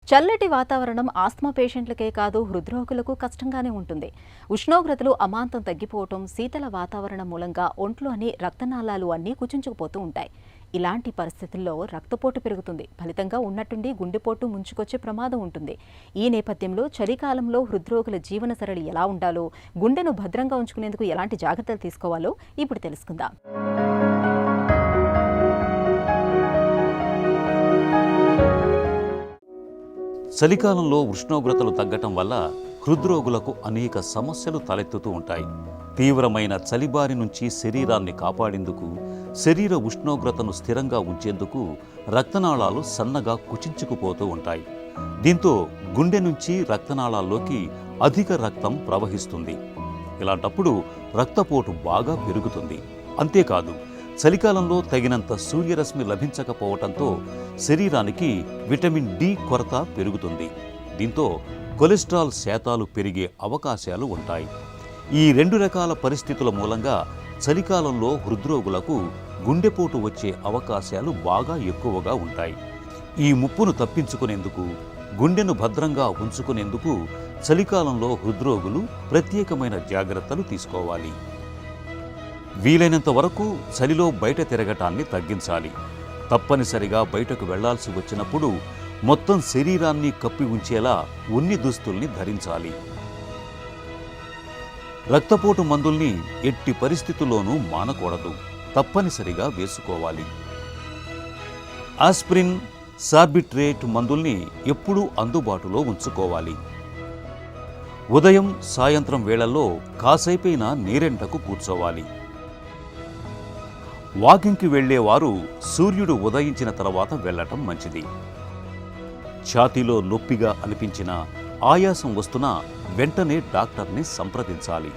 చల్లటి వాతావరణం ఆస్మా పేషెంట్లకే కాదు హృద్రోగులకు కష్టంగానే ఉంటుంది. ఉష్ణోగ్రతలు అమాంతం తగ్గిపోవటం, శీతల వాతావరణం మూలంగా ఒంట్లోని రక్తనాళాలు అన్నీ కుచించుకుపోతూ ఉంటాయి. ఇలాంటి పరిస్థితుల్లో రక్తపోటు పెరుగుతుంది. ఫలితంగా ఉన్నట్టుండి గుండెపోటు ముంచుకొచ్చే ప్రమాదం ఉంటుంది. ఈ నేపథ్యంలో చలికాలంలో హృద్రోగుల జీవన సరళి ఎలా ఉండాలో, గుండెను భద్రంగా ఉంచుకునేందుకు ఎలాంటి జాగ్రత్తలు తీసుకోవాలో ఇప్పుడు తెలుసుకుందాం. చలికాలంలో ఉష్ణోగ్రతలు తగ్గటం వల్ల హృద్రోగులకు అనేక సమస్యలు తలెత్తుతూ ఉంటాయి. తీవ్రమైన చలిబారి నుంచి శరీరాన్ని కాపాడేందుకు, శరీర ఉష్ణోగ్రతను స్థిరంగా ఉంచేందుకు రక్తనాళాలు సన్నగా కుచించుకుపోతూ ఉంటాయి. దీంతో గుండె నుంచి రక్తనాళాల్లోకి అధిక రక్తం ప్రవహిస్తుంది. ఇలాంటప్పుడు రక్తపోటు బాగా పెరుగుతుంది. అంతేకాదు, చలికాలంలో తగినంత సూర్యరశ్మి లభించకపోవటంతో శరీరానికి విటమిన్ డి కొరత పెరుగుతుంది. దీంతో కొలెస్ట్రాల్ శాతాలు పెరిగే అవకాశాలు ఉంటాయి. ఈ రెండు రకాల పరిస్థితుల మూలంగా చలికాలంలో హృద్రోగులకు గుండెపోటు వచ్చే అవకాశాలు బాగా ఎక్కువగా ఉంటాయి. ఈ ముప్పును తప్పించుకునేందుకు, గుండెను భద్రంగా ఉంచుకునేందుకు చలికాలంలో హృద్రోగులు ప్రత్యేకమైన జాగ్రత్తలు తీసుకోవాలి. వీలైనంత వరకు చలిలో బయట తిరగటాన్ని తగ్గించాలి. తప్పనిసరిగా బయటకు వెళ్లాల్సి వచ్చినప్పుడు మొత్తం శరీరాన్ని కప్పి ఉంచేలా ఉన్ని దుస్తుల్ని ధరించాలి. రక్తపోటు మందుల్ని ఎట్టి పరిస్థితుల్లోనూ మానకూడదు, తప్పనిసరిగా వేసుకోవాలి. ఆస్పిరిన్, సార్బిట్రేట్ మందుల్ని ఎప్పుడూ అందుబాటులో ఉంచుకోవాలి. ఉదయం, సాయంత్రం వేళల్లో కాసేపైనా నీరెంటకు కూర్చోవాలి. వాకింగ్కి వెళ్లేవారు సూర్యుడు ఉదయించిన తర్వాత వెళ్లటం మంచిది. ఛాతీలో నొప్పిగా అనిపించినా, ఆయాసం వస్తున్నా వెంటనే డాక్టర్ని సంప్రదించాలి.